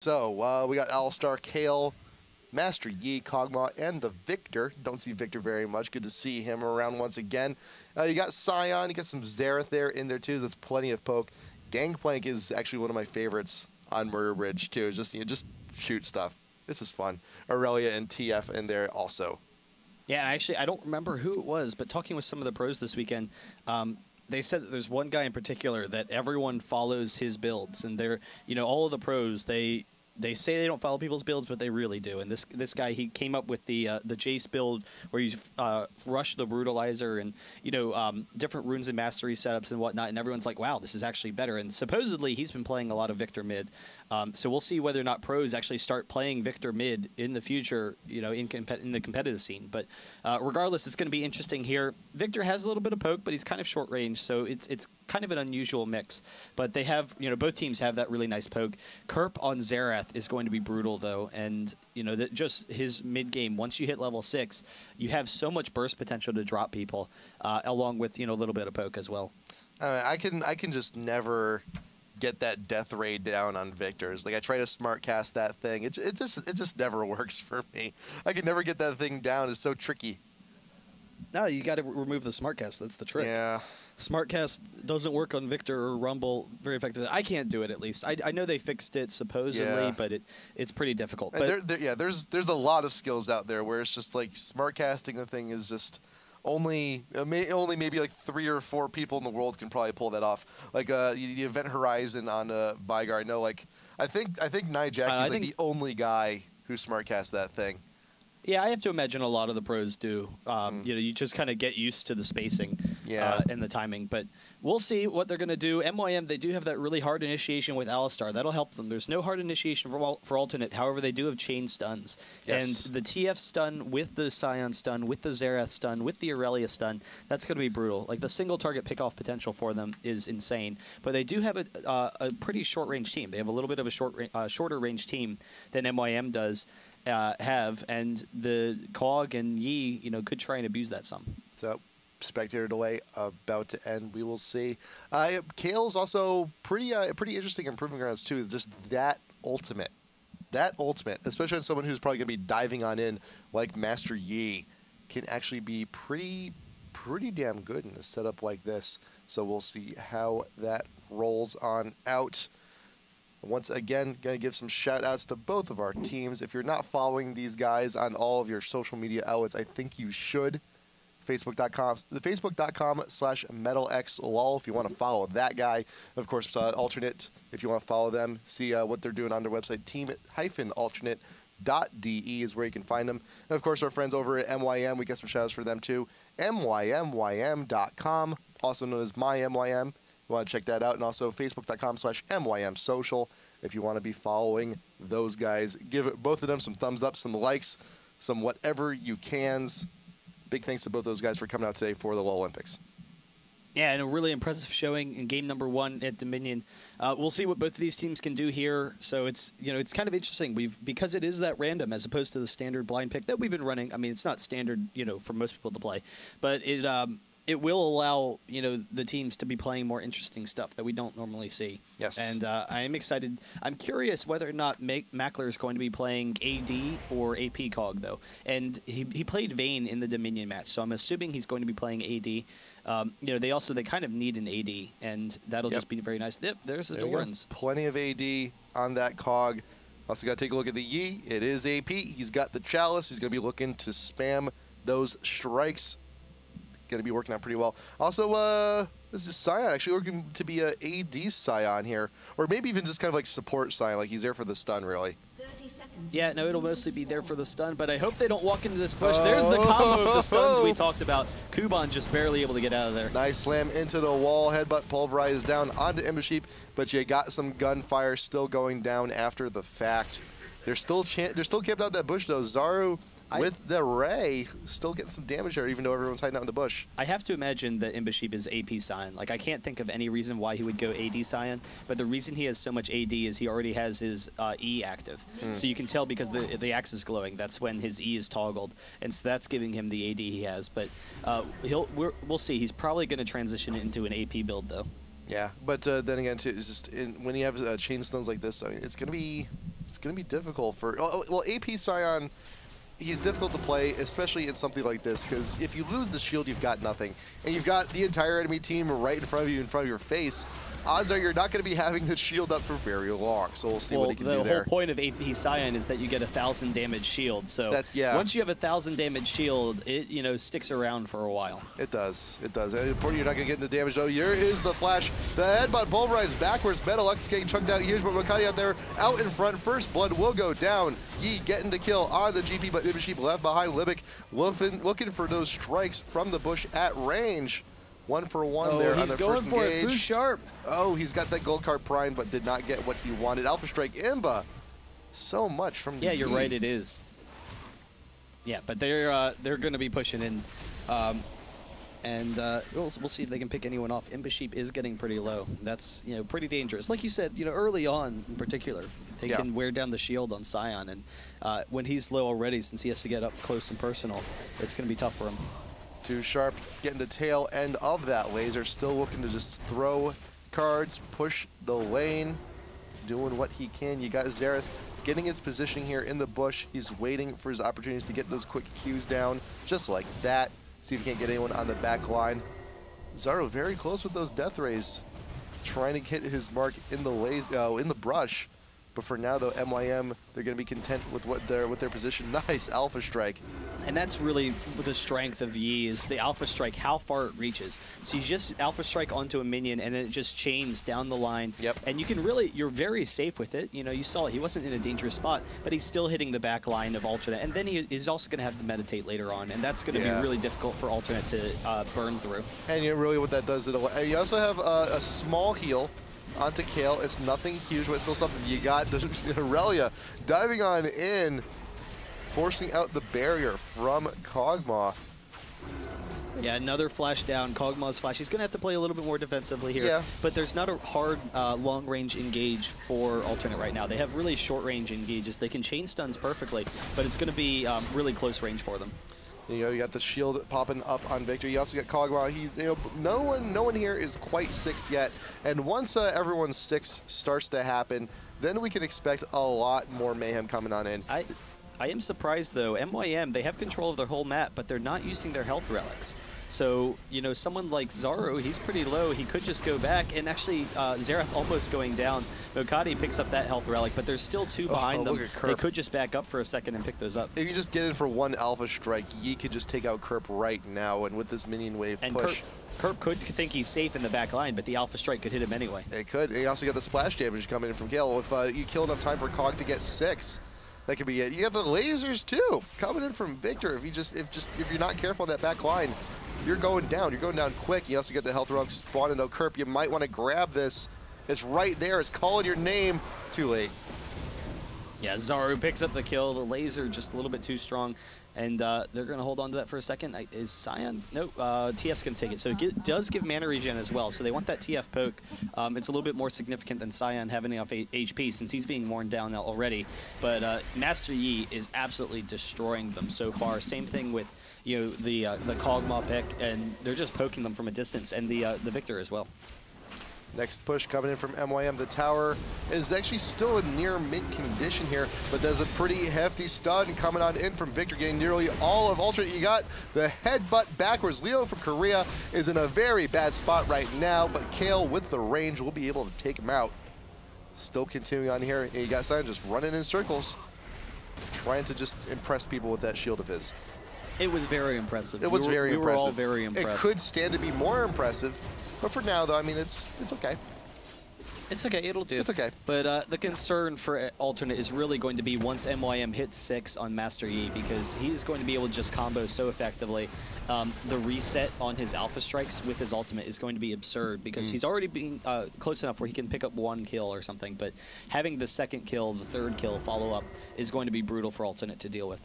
So we got Alistar, Kale, Master Yi, Kog'Maw, and the Victor. Don't see Victor very much. Good to see him around once again. You got Scion, you got some Xerath there in there too. So that's plenty of poke. Gangplank is actually one of my favorites on Murder Bridge too. Just just shoot stuff. This is fun. Aurelia and TF in there also. Yeah, actually, I don't remember who it was, but talking with some of the pros this weekend, they said that there's one guy in particular that everyone follows his builds, and they're, all of the pros, they say they don't follow people's builds, but they really do. And this guy, he came up with the Jace build where you rush the Brutalizer and different runes and mastery setups and whatnot. And everyone's like, wow, this is actually better. And supposedly he's been playing a lot of Victor mid. So we'll see whether or not pros actually start playing Victor mid in the future, in the competitive scene. But regardless, it's going to be interesting here. Victor has a little bit of poke, but he's kind of short range, so it's kind of an unusual mix. But they have, both teams have that really nice poke. Kerp on Xerath is going to be brutal though, and that just his mid game. Once you hit level 6, you have so much burst potential to drop people, along with a little bit of poke as well. I can just never get that death ray down on Victor's. Like I try to smart cast that thing, it just never works for me. I can never get that thing down. It's so tricky. No, you got to remove the smart cast. That's the trick. Yeah. Smartcast doesn't work on Victor or Rumble very effectively. I can't do it, at least. I know they fixed it supposedly, but it's pretty difficult. But there's a lot of skills out there where it's just like smartcasting the thing is just only maybe like 3 or 4 people in the world can probably pull that off. Like the Event Horizon on Vygar. I know, like I think Nyjack is like the only guy who smartcasts that thing. Yeah, I have to imagine a lot of the pros do. You just kind of get used to the spacing and the timing. But we'll see what they're going to do. MYM, they do have that really hard initiation with Alistar. That'll help them. There's no hard initiation for alternate. However, they do have chain stuns. Yes. And the TF stun with the Scion stun, with the Xerath stun, with the Aurelia stun, that's going to be brutal. Like the single target pick-off potential for them is insane. But they do have a pretty short-range team. They have a little bit of a shorter range team than MYM does. And the Cog and Yi, could try and abuse that some. So, spectator delay about to end. We will see. Kale's also pretty interesting in Proving Grounds too. Just that ultimate, especially on someone who's probably gonna be diving on in like Master Yi, can actually be pretty damn good in a setup like this. So we'll see how that rolls on out. Once again, going to give some shout-outs to both of our teams. If you're not following these guys on all of your social media outlets, I think you should. Facebook.com/MetalXLOL if you want to follow that guy. Of course, Alternate, if you want to follow them, see what they're doing on their website. Team-alternate.de is where you can find them. And of course, our friends over at MYM, we got some shout-outs for them too. MYMYM.com, also known as MyMYM. You want to check that out, and also Facebook.com/MYMSocial if you want to be following those guys. Give both of them some thumbs up, some likes, some whatever you cans. Big thanks to both those guys for coming out today for the LoLympics. Yeah, and a really impressive showing in game number 1 at Dominion. We'll see what both of these teams can do here. So it's it's kind of interesting. Because it is that random as opposed to the standard blind pick that we've been running. I mean, it's not standard for most people to play, but it will allow the teams to be playing more interesting stuff that we don't normally see. Yes. And I am excited. I'm curious whether or not Mackler is going to be playing AD or AP Cog though. And he played Vayne in the Dominion match, so I'm assuming he's going to be playing AD. They kind of need an AD, and that'll just be very nice. Yep, there's the Dorans. Plenty of AD on that Cog. Also got to take a look at the Yi. It is AP. He's got the Chalice. He's going to be looking to spam those strikes. Going to be working out pretty well. Also, this is Scion actually working to be a AD Scion here, or maybe even just kind of like support Scion, like he's there for the stun, really. Yeah, no, it'll mostly be there for the stun, but I hope they don't walk into this bush. There's the combo of the stuns we talked about. Kuban just barely able to get out of there. Nice slam into the wall, headbutt pulverized down onto Imbusheep, but you got some gunfire still going down after the fact. They're still camped out that bush though. Zaru with the Ray, still getting some damage there, even though everyone's hiding out in the bush. I have to imagine that Imbusheep is AP Scion. Like, I can't think of any reason why he would go AD Scion, but the reason he has so much AD is he already has his E active. So you can tell because the axe is glowing, that's when his E is toggled, and so that's giving him the AD he has. But we'll see. He's probably going to transition into an AP build, though. Yeah, but then again, too, it's just when you have chain stuns like this, I mean, it's going to be it's going to be difficult for... Well, AP Sion, he's difficult to play, especially in something like this, because if you lose the shield, you've got nothing. And you've got the entire enemy team right in front of you, in front of your face. Odds are you're not going to be having the shield up for very long, so we'll see what he can do there. The whole point of AP Sion is that you get 1,000 damage shield, so once you have 1,000 damage shield, it sticks around for a while. It does, it does. And you're not going to get into damage though. Here is the flash. The headbutt pulverized backwards. Metalux getting chunked out huge, but Makati out there, out in front. First blood will go down. Yi getting to kill on the GP, but Ibashib left behind. Libic looking for those strikes from the bush at range. 1-for-1 there on the first engage. He's going for it. Foo Sharp. Oh, he's got that gold card prime, but did not get what he wanted. Alpha Strike Imba. So much from the Yeah, you're right. It is. Yeah, but they're going to be pushing in, and we'll see if they can pick anyone off. Imbashib is getting pretty low. That's pretty dangerous. Like you said, early on in particular, they can wear down the shield on Sion, and when he's low already, since he has to get up close and personal, it's going to be tough for him. Too Sharp getting the tail end of that laser, still looking to just throw cards, push the lane, doing what he can. You got Xerath getting his positioning here in the bush. He's waiting for his opportunities to get those quick Qs down, just like that. See if he can't get anyone on the back line. Zaro very close with those death rays, trying to hit his mark in the brush. But for now, though, MYM, they're going to be content with their position. Nice Alpha Strike. And that's really the strength of Yi, is the Alpha Strike, how far it reaches. So you just Alpha Strike onto a minion, and then it just chains down the line. Yep. And you can really, you're very safe with it. You saw it. He wasn't in a dangerous spot, but he's still hitting the back line of Alternate. And then he is also going to have to meditate later on, and that's going to be really difficult for Alternate to burn through. And really what that does, you also have a small heal onto Kale. It's nothing huge, but it's still something. You got Aurelia diving on in, forcing out the barrier from Kog'Maw. Yeah, another flash down. Kog'Maw's flash. He's going to have to play a little bit more defensively here. Yeah. But there's not a hard long-range engage for Alternate right now. They have really short-range engages. They can chain stuns perfectly, but it's going to be really close range for them. You got the shield popping up on Victor. You also got Kog'Maw. He's no one here is quite 6 yet. And once everyone's 6 starts to happen, then we can expect a lot more mayhem coming on in. I am surprised though. MYM, they have control of their whole map, but they're not using their health relics. So, someone like Zaro, he's pretty low. He could just go back, and actually, Xerath almost going down. Mokadi picks up that health relic, but there's still 2 behind them. They could just back up for a second and pick those up. If you just get in for 1 Alpha Strike, Yi could just take out Kerp right now, and with this minion wave push. Kerp could think he's safe in the back line, but the Alpha Strike could hit him anyway. It could. And you also got the splash damage coming in from Gale. If you kill enough time for Kog to get 6, that could be it. You got the lasers too coming in from Victor. If you're not careful on that back line, you're going down. You're going down quick. You also get the health relic spawning. No Kerp. You might want to grab this. It's right there. It's calling your name. Too late. Yeah, Zaru picks up the kill. The laser just a little bit too strong, and they're going to hold on to that for a second. Is Sion? Nope. TF's going to take it. So it does give mana regen as well. So they want that TF poke. It's a little bit more significant than Sion having off HP since he's being worn down already. But Master Yi is absolutely destroying them so far. Same thing with the Kog'Maw pick, and they're just poking them from a distance, and the Victor as well. Next push coming in from MYM. The tower is actually still in near mid condition here, but there's a pretty hefty stun coming on in from Victor, getting nearly all of Ultra. You got the headbutt backwards. Leo from Korea is in a very bad spot right now, but Kale with the range will be able to take him out. Still continuing on here, and you got Sion just running in circles, trying to just impress people with that shield of his. It was very impressive. It was very impressive. We were all very impressed. It could stand to be more impressive, but for now, though, I mean, it's okay. It's okay. It'll do. It's okay. But the concern for Alternate is really going to be once MYM hits 6 on Master Yi, because he's going to be able to just combo so effectively. The reset on his Alpha Strikes with his ultimate is going to be absurd, because he's already being close enough where he can pick up 1 kill or something, but having the 2nd kill, the 3rd kill follow-up is going to be brutal for Alternate to deal with.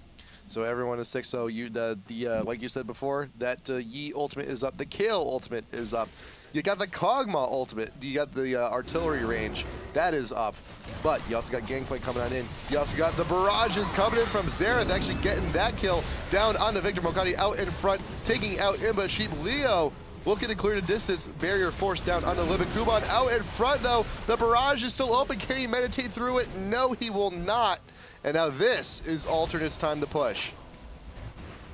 So everyone is 6. So like you said before, that Yi ultimate is up. The Kale ultimate is up. You got the Kog'Maw ultimate. You got the artillery range. That is up. But you also got Gangplank coming on in. You also got the barrages coming in from Xerath, actually getting that kill down onto Victor. Mokadi out in front, taking out Imba. Sheep Leo looking to clear the distance. Barrier forced down on the limit. Kuban out in front, though. The barrage is still open. Can he meditate through it? No, he will not. And now this is Alternate's time to push.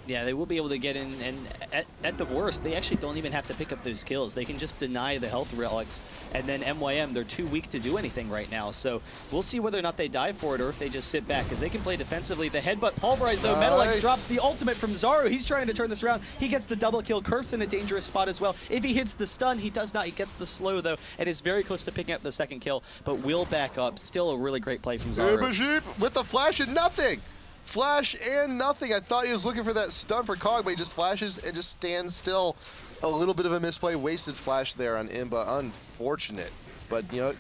Yeah, they will be able to get in, and at the worst, they actually don't even have to pick up those kills. They can just deny the health relics, and then MYM, they're too weak to do anything right now. So we'll see whether or not they die for it or if they just sit back, because they can play defensively. The headbutt pulverized, though. Nice. Metalex drops the ultimate from Zaru. He's trying to turn this around. He gets the double kill. Kerp's in a dangerous spot as well. If he hits the stun, he does not. He gets the slow, though, and is very close to picking up the second kill, but will back up. Still a really great play from Zaru. With the flash and nothing. Flash and nothing. I thought he was looking for that stun for Cog, but he just flashes and just stands still. A little bit of a misplay. Wasted flash there on Imba. Unfortunate. But, you know,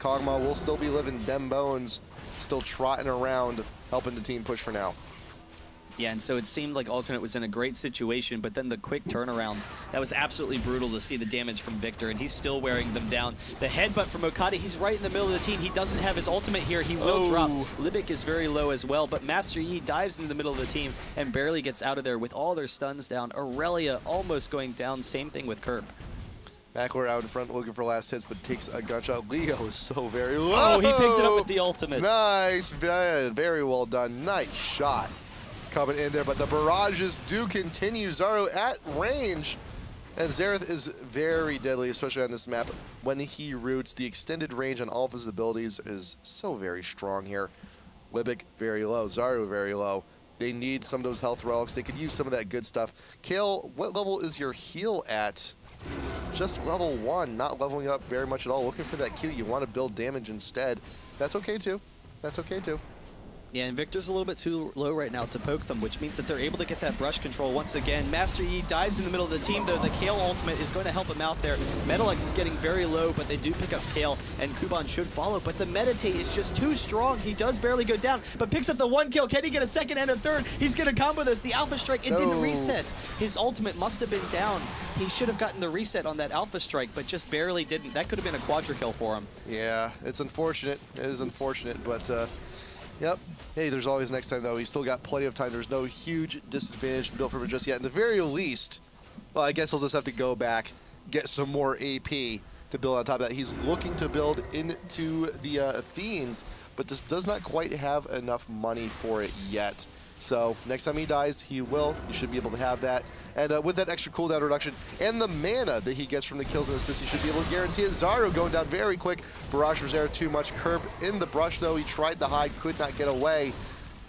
Kog'Maw will still be living them bones, still trotting around, helping the team push for now. Yeah, and so it seemed like Alternate was in a great situation, but then the quick turnaround, that was absolutely brutal to see the damage from Victor, and he's still wearing them down. The headbutt from Okada, he's right in the middle of the team. He doesn't have his ultimate here. He will drop. Libic is very low as well, but Master Yi dives into the middle of the team and barely gets out of there with all their stuns down. Aurelia almost going down. Same thing with Kerp. Mackler out in front looking for last hits, but takes a gunshot. Leo is so very low. Oh, he picked it up with the ultimate. Nice. Very well done. Nice shot coming in there, but the barrages do continue. Zaru at range, and Xerath is very deadly, especially on this map. When he roots, the extended range on all of his abilities is so very strong here. Libic very low, Zaru very low. They need some of those health relics. They could use some of that good stuff. Kale, what level is your heal at? Just level 1, not leveling up very much at all. Looking for that Q. You want to build damage instead. That's okay too. That's okay too. Yeah, and Victor's a little bit too low right now to poke them, which means that they're able to get that brush control once again. Master Yi dives in the middle of the team, though. The Kale ultimate is going to help him out there. Metalex is getting very low, but they do pick up Kale, and Kuban should follow. But the meditate is just too strong. He does barely go down, but picks up the 1 kill. Can he get a second and a third? He's going to combo this. The Alpha Strike, it didn't reset. His ultimate must have been down. He should have gotten the reset on that Alpha Strike, but just barely didn't. That could have been a quadra kill for him. Yeah, it's unfortunate. It is unfortunate, but... Yep. Hey, there's always next time, though. He's still got plenty of time. There's no huge disadvantage built from him just yet. In the very least, well, I guess he'll just have to go back, get some more AP to build on top of that. He's looking to build into the Athenes, but just does not quite have enough money for it yet. So next time he dies, he will. He should be able to have that. And with that extra cooldown reduction and the mana that he gets from the kills and assists, he should be able to guarantee it. Zaru going down very quick. Barrage was there too much. Curb in the brush, though. He tried to hide, could not get away.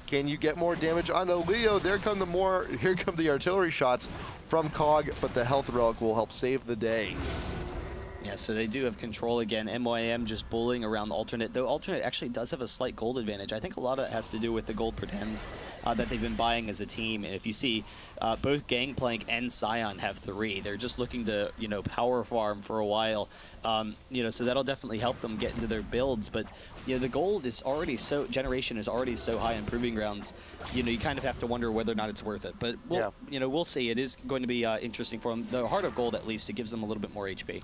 Can you get more damage on Leo? Here come the artillery shots from Cog, but the health relic will help save the day. Yeah, so they do have control again. MYM just bullying around the Alternate, though Alternate actually does have a slight gold advantage. I think a lot of it has to do with the gold pretends that they've been buying as a team. And if you see, both Gangplank and Scion have 3. They're just looking to, you know, power farm for a while. You know, so that'll definitely help them get into their builds. But, you know, the gold is already so, generation is already so high in Proving Grounds, you know, you kind of have to wonder whether or not it's worth it. But, you know, we'll see. It is going to be interesting for them. The Heart of Gold, at least, it gives them a little bit more HP.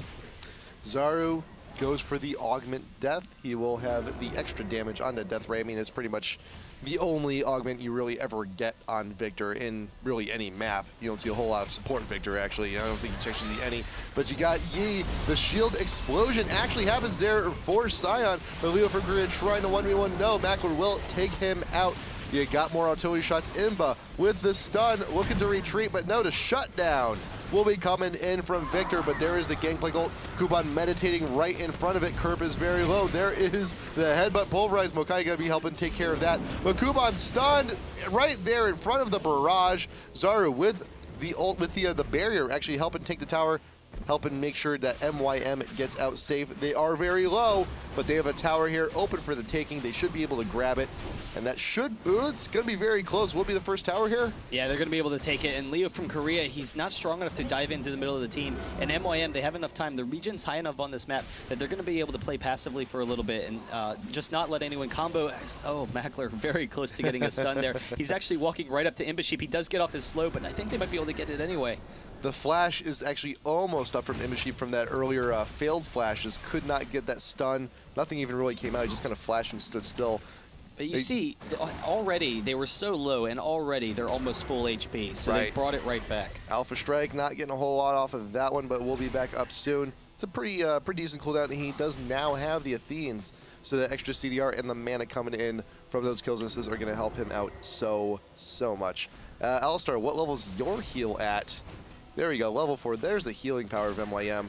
Zaru goes for the augment death. He will have the extra damage on the death ray. I mean, it's pretty much the only augment you really ever get on Victor in really any map. You don't see a whole lot of support Victor, actually. I don't think you actually see any. But you got Yi. The shield explosion actually happens there for Scion. But Leo from Korea trying to 1v1. No, Mackler will take him out. You got more artillery shots. Imba with the stun, looking to retreat, but no, to shut down will be coming in from Victor, but there is the Gangplank ult. Kuban meditating right in front of it. Kerp is very low. There is the headbutt pulverized. Mokai gonna be helping take care of that. But Kuban stunned right there in front of the barrage. Zaru with the ult, with the barrier actually helping take the tower, helping make sure that MYM gets out safe. They are very low, but they have a tower here open for the taking. They should be able to grab it. And that should, it's going to be very close. Will it be the first tower here? Yeah, they're going to be able to take it. And Leo from Korea, he's not strong enough to dive into the middle of the team. And MYM, they have enough time. The region's high enough on this map that they're going to be able to play passively for a little bit and just not let anyone combo. Oh, Mackler very close to getting a stun there. He's actually walking right up to Imbaship. He does get off his slow, but I think they might be able to get it anyway. The flash is actually almost up from Imbaship from that earlier failed flashes. Could not get that stun. Nothing even really came out. He just kind of flashed and stood still. But you see, already they were so low, and already they're almost full HP, so they brought it right back. Alpha Strike not getting a whole lot off of that one, but we'll be back up soon. It's a pretty decent cooldown, and he does now have the Athenes, so that extra CDR and the mana coming in from those kills and assists are going to help him out so much. Alistar, what level's your heal at? There we go, level 4. There's the healing power of MYM.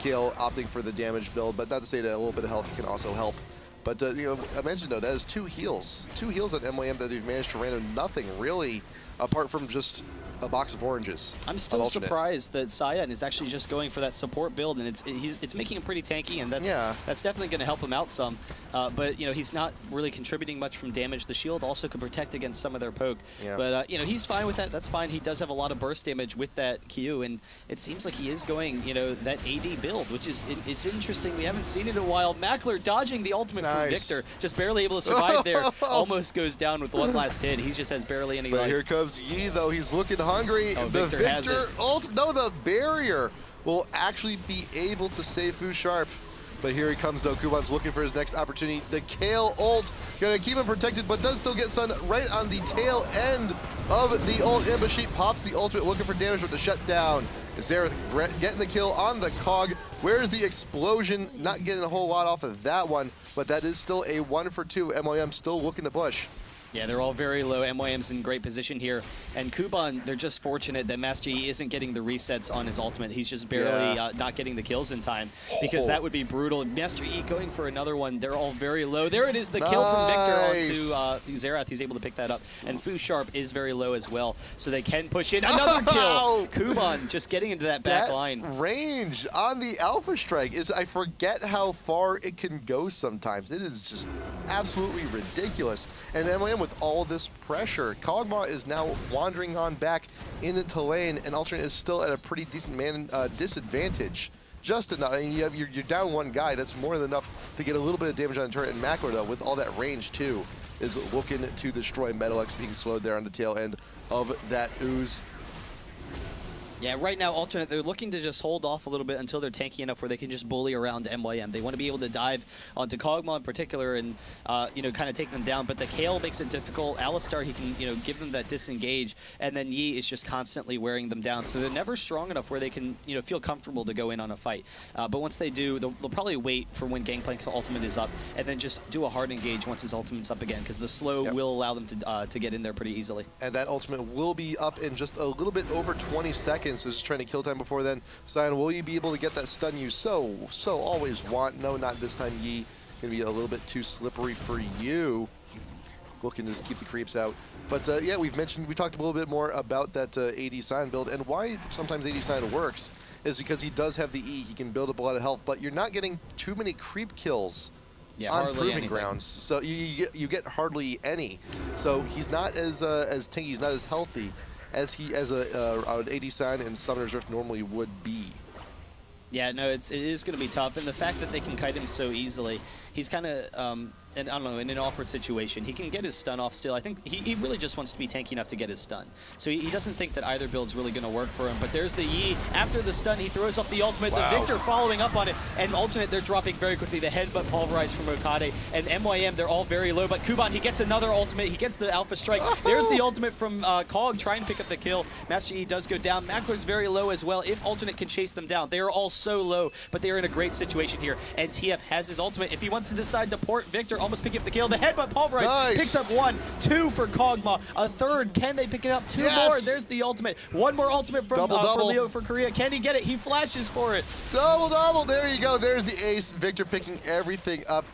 Kale opting for the damage build, but not to say that a little bit of health can also help. But you know, I mentioned though, that is 2 heals. 2 heals at MYM that he's managed to random nothing really, apart from just a box of oranges. I'm still surprised that Cyan is actually just going for that support build, and it's making him pretty tanky, and that's definitely going to help him out some. But you know, he's not really contributing much from damage. The shield also could protect against some of their poke. Yeah. But you know, he's fine with that. That's fine. He does have a lot of burst damage with that Q, and it seems like he is going, you know, that AD build, which is it's interesting. We haven't seen it in a while. Mackler dodging the ultimate from Victor, just barely able to survive there. Almost goes down with one last hit. He just has barely any life. Here comes Yi though. He's looking hungry. Oh, the Victor has it. No, the barrier will actually be able to save Fu Sharp. But here he comes though. Kuban's looking for his next opportunity. The Kale ult gonna keep him protected, but does still get stunned right on the tail end of the ult. Imba pops the ultimate, looking for damage with the shutdown. Xerath getting the kill on the Cog. Where's the explosion? Not getting a whole lot off of that one, but that is still a 1 for 2. MYM still looking to push. Yeah, they're all very low. MYM's in great position here. And Kuban, they're just fortunate that Master Yi isn't getting the resets on his ultimate. He's just barely not getting the kills in time, because that would be brutal. Master Yi going for another one. They're all very low. There it is, the kill from Victor onto Xerath. He's able to pick that up. And Fu Sharp is very low as well, so they can push in. Another kill! Kuban just getting into that back line. Range on the Alpha Strike is, I forget how far it can go sometimes. It is just absolutely ridiculous. And MYM with all this pressure. Kog'Maw is now wandering on back into lane, and Alternate is still at a pretty decent disadvantage. Just enough. I mean, you're down one guy. That's more than enough to get a little bit of damage on the turret. And Mackler, though, with all that range, too, is looking to destroy Metalex, being slowed there on the tail end of that ooze. Yeah, right now, Alternate, they're looking to just hold off a little bit until they're tanky enough where they can just bully around MYM. They want to be able to dive onto Kog'Maw in particular and, you know, kind of take them down. But the Kale makes it difficult. Alistar, he can, you know, give them that disengage. And then Yi is just constantly wearing them down. So they're never strong enough where they can, you know, feel comfortable to go in on a fight. But once they do, they'll probably wait for when Gangplank's ultimate is up and then just do a hard engage once his ultimate's up again, because the slow will allow them to get in there pretty easily. And that ultimate will be up in just a little bit over 20 seconds. So just trying to kill time before then. Cyan, will you be able to get that stun you so always want? No, not this time. Yi gonna be a little bit too slippery for you. Looking to just keep the creeps out. But yeah, we talked a little bit more about that AD Cyan build, and why sometimes AD Cyan works is because he does have the E. He can build up a lot of health, but you're not getting too many creep kills on proving grounds. So you get hardly any. So he's not as tanky, he's not as healthy as an AD Cyan and Summoner's Rift normally would be. Yeah, no, it is going to be tough, and the fact that they can kite him so easily, he's kind of, and I don't know, in an awkward situation. He can get his stun off still. I think he really just wants to be tanky enough to get his stun. So he doesn't think that either build's really going to work for him. But there's the Yi. After the stun, he throws up the ultimate. Wow. The Victor following up on it. And Alternate, they're dropping very quickly. The headbutt pulverized from Okade. And MYM, they're all very low. But Kuban, he gets another ultimate. He gets the Alpha Strike. There's the ultimate from Kog trying to pick up the kill. Master Yi does go down. Mackler's very low as well. If Alternate can chase them down, they are all so low. But they are in a great situation here. And TF has his ultimate. If he wants to decide to port Victor, almost picking up the kill. The headbutt pulverized picks up 1, 2 for Kog'Maw. A third. Can they pick it up? 2 more. There's the ultimate. 1 more ultimate from Leo for Korea. Can he get it? He flashes for it. Double. There you go. There's the ace. Victor picking everything up.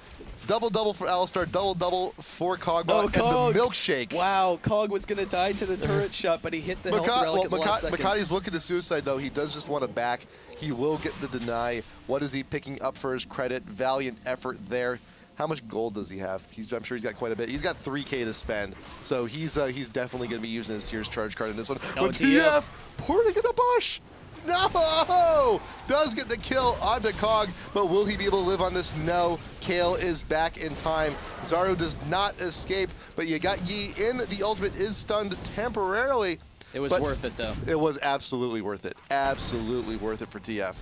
Double for Alistar. Double for Kog'Maw. And the milkshake. Wow. Kog was going to die to the turret shot, but he hit the health relic at the last second. Makate's looking to suicide, though. He does just want to back. He will get the deny. What is he picking up for his credit? Valiant effort there. How much gold does he have? I'm sure he's got quite a bit. He's got 3K to spend, so he's definitely going to be using his Sears charge card in this one. But TF porting in the bush. No! Does get the kill onto Cog, but will he be able to live on this? No. Kale is back in time. Zaru does not escape, but you got Yi in. The ultimate is stunned temporarily. It was worth it, though. It was absolutely worth it. Absolutely worth it for TF.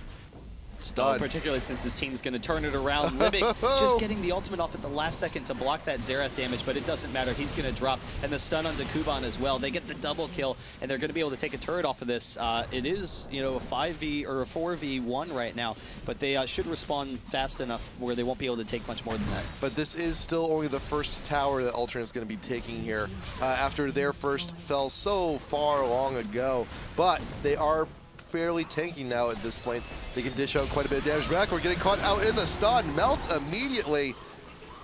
Stun. Particularly since his team's going to turn it around. Limbic just getting the ultimate off at the last second to block that Xerath damage, but it doesn't matter. He's going to drop, and the stun onto Kuban as well. They get the double kill, and they're going to be able to take a turret off of this. It is, you know, a 5v or a 4v1 right now, but they should respawn fast enough where they won't be able to take much more than that. But this is still only the first tower that Alternate's going to be taking here after their first fell so far long ago. But they are fairly tanking now at this point. They can dish out quite a bit of damage back. We're getting caught out in the stun. Melts immediately.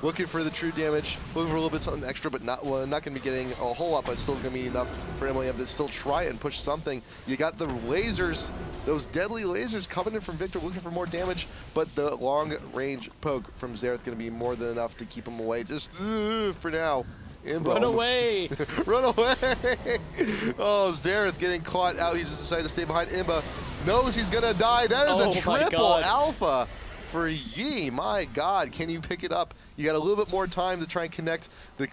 Looking for the true damage. Looking for a little bit something extra, but not going to be getting a whole lot, but still going to be enough for MYM to still try and push something. You got the lasers, those deadly lasers coming in from Victor, looking for more damage, but the long-range poke from Xerath going to be more than enough to keep him away. Just for now. Imbo. Run away! Run away! Oh, Xerath getting caught out. He just decided to stay behind Imba. Knows he's going to die. That is a triple alpha for Yi. My God, can you pick it up? You got a little bit more time to try and connect the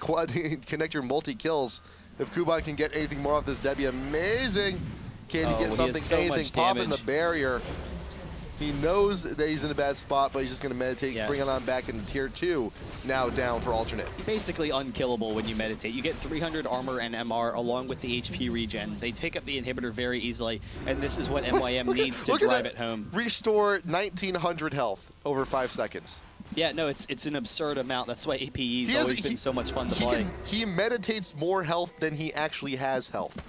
connect your multi-kills. If Kuban can get anything more off this, that'd be amazing. Can he get something, anything, pop in the barrier? He knows that he's in a bad spot, but he's just going to meditate, bring it on back into tier 2, now down for alternate. Basically unkillable when you meditate. You get 300 armor and MR along with the HP regen. They pick up the inhibitor very easily, and this is what MYM needs to drive it home. Restore 1900 health over 5 seconds. Yeah, no, it's an absurd amount. That's why APE's always been so much fun to play. He meditates more health than he actually has health.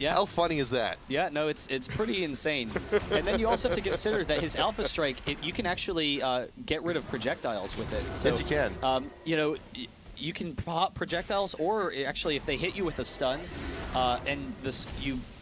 Yeah. How funny is that? Yeah, no, it's pretty insane. And then you also have to consider that his Alpha Strike, you can actually get rid of projectiles with it. So, yes, you can. You know, you can pop projectiles, or actually, if they hit you with a stun, and this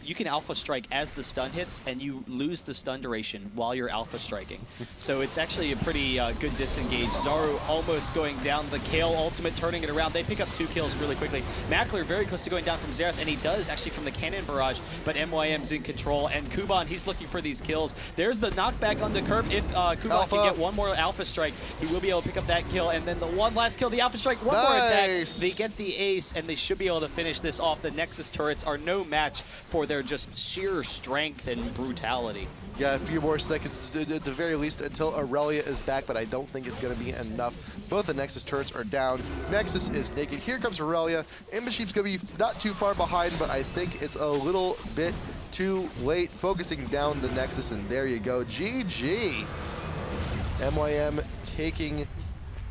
you can Alpha Strike as the stun hits, and you lose the stun duration while you're Alpha Striking. So it's actually a pretty good disengage. Zaru almost going down. The Kale ultimate turning it around. They pick up 2 kills really quickly. Mackler very close to going down from Xerath, and he does actually from the cannon barrage, but MYM's in control. And Kuban, he's looking for these kills. There's the knockback on the curve. If Kuban can get one more Alpha Strike, he will be able to pick up that kill. And then the one last kill, the Alpha Strike, one more attack. They get the ace, and they should be able to finish this off. The Nexus turrets are no match for their just sheer strength and brutality. Yeah, a few more seconds at the very least until Aurelia is back, but I don't think it's going to be enough. Both the Nexus turrets are down. Nexus is naked. Here comes Aurelia. Imbasheep's going to be not too far behind, but I think it's a little bit too late. Focusing down the Nexus, and there you go. GG. MYM taking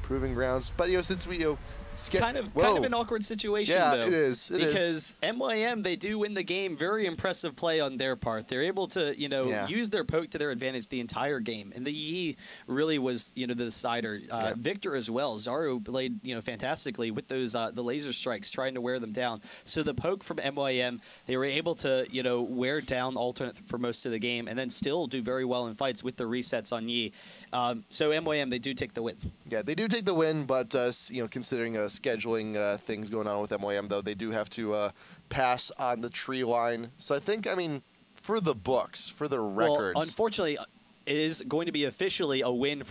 Proving Grounds. But, you know, since we, it's kind of an awkward situation, though. Yeah, it is. Because MYM, they do win the game. Very impressive play on their part. They're able to, you know, use their poke to their advantage the entire game. And the Yi really was, you know, the decider. Victor as well. Zaru played, you know, fantastically with those the laser strikes, trying to wear them down. So the poke from MYM, they were able to, you know, wear down alternate for most of the game, and then still do very well in fights with the resets on Yi. So MYM, they do take the win. Yeah, they do take the win, but you know, considering scheduling things going on with MYM, though, they do have to pass on the tree line. So I think, I mean, for the books, for the records. Well, unfortunately, it is going to be officially a win for